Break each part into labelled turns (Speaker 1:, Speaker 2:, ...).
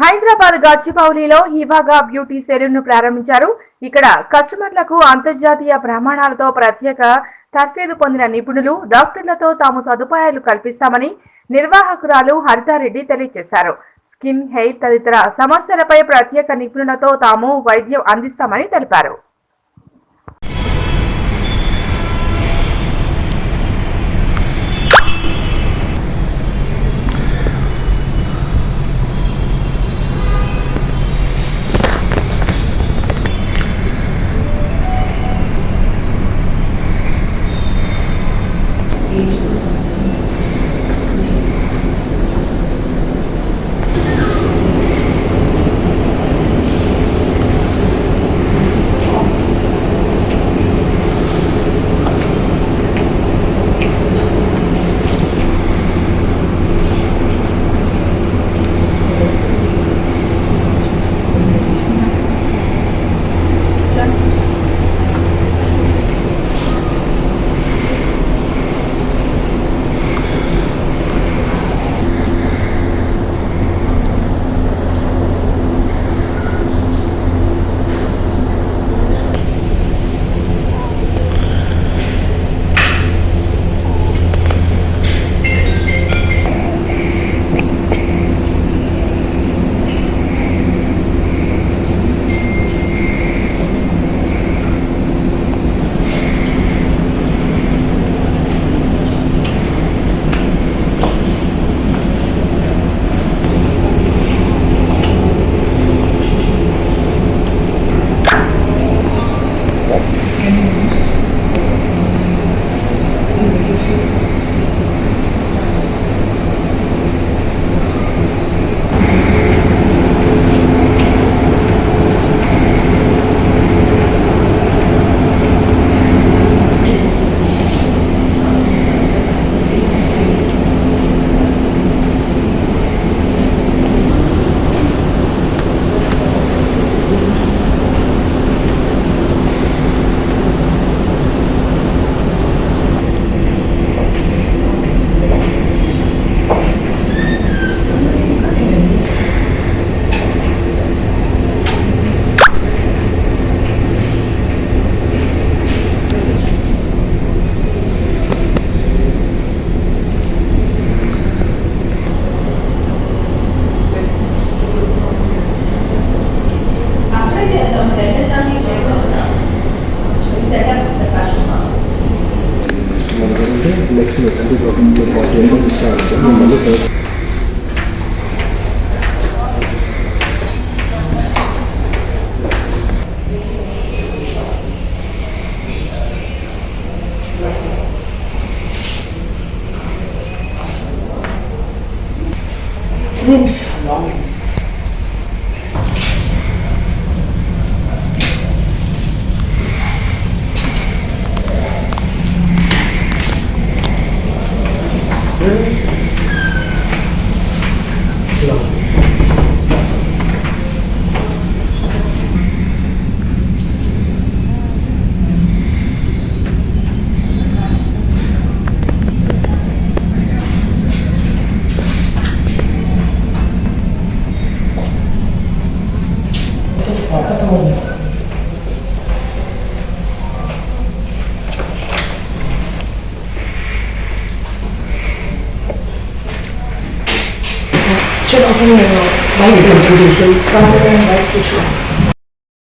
Speaker 1: Hyderabad గచ్చిబౌలిలో హివాగా beauty salon ను ప్రారంభించారు. ఇక్కడ కస్టమర్లకు అంతర్జాతీయ ప్రమాణాలతో ప్రత్యేక తర్ఫీదు పొందిన నిపుణులు, డాక్టర్లతో తాము సదుపాయాలు కల్పిస్తామని నిర్వాహకురాలు హరితారెడ్డి తెలియజేశారు. స్కిన్, హెయిర్ తదితర సమస్యలపై ప్రత్యేక నిపుణులతో తాము వైద్యం అందిస్తామని తెలిపారు.
Speaker 2: నెక్స్ట్ అంటే
Speaker 3: rooms.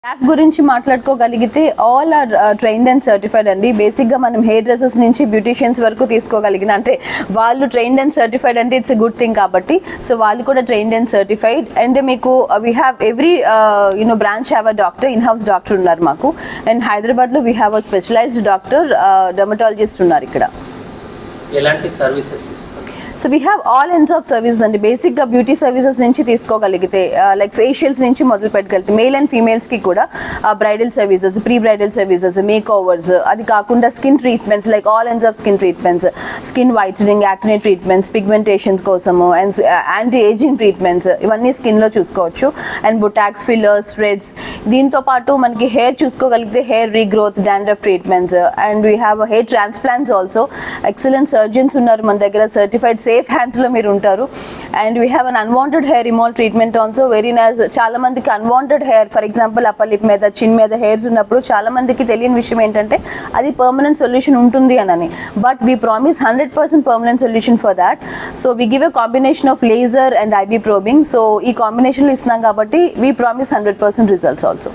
Speaker 4: యాప్ గురించి మాట్లాడుకోగలిగితే all are trained and certified అండి. బేసిక్గా మనం హెయిర్ డ్రెస్సెస్ నుంచి బ్యూటీషియన్స్ వరకు తీసుకోగలిగిన, అంటే వాళ్ళు ట్రైన్డ్ అండ్ సర్టిఫైడ్ అంటే ఇట్స్ ఎ గుడ్ థింగ్ కాబట్టి సో వాళ్ళు కూడా ట్రైన్డ్ అండ్ సర్టిఫైడ్. అండ్ మీకు we have every branch have a doctor, in house doctor ఉన్నారు మాకు. అండ్ హైదరాబాద్లో we have a specialised doctor, dermatologist ఉన్నారు ఇక్కడ.
Speaker 5: ఎలాంటి సర్వీసెస్ ఇస్తారు?
Speaker 4: So we have all ends of services అండి. బేసిక్గా బ్యూటీ సర్వీసెస్ నుంచి తీసుకోగలిగితే లైక్ ఫేషియల్స్ నుంచి మొదలు పెట్టగలిగితే మేల్ అండ్ ఫీమేల్స్కి కూడా bridal services, pre bridal services, make overs, అది కాకుండా skin treatments like all ends of skin treatments, skin whitening, acne treatments, pigmentations కోసము, and anti ageing treatments, ఇవన్నీ స్కిన్లో చూసుకోవచ్చు. అండ్ బొటాక్స్, ఫిల్లర్స్, థ్రెడ్స్, దీంతో పాటు మనకి హెయిర్ చూసుకోగలిగితే hair regrowth, dandruff treatments, and we have hair transplants also. Excellent surgeons ఉన్నారు మన దగ్గర, సర్టిఫైడ్ సేఫ్ హ్యాండ్స్లో మీరు ఉంటారు. And we have un unwanted hair removal treatment also very nice. చాలా మందికి unwanted hair, for example upper lip మీద, chin మీద హెయిర్స్ ఉన్నప్పుడు చాలా మందికి తెలియని విషయం ఏంటంటే అది పర్మనెంట్ సొల్యూషన్ ఉంటుంది అని. But we promise 100% permanent solution for that. So we give a combination of laser and IB probing. So ఈ కాంబినేషన్లో ఇస్తున్నాం కాబట్టి వీ ప్రామిస్ 100% రిజల్ట్స్ ఆల్సో.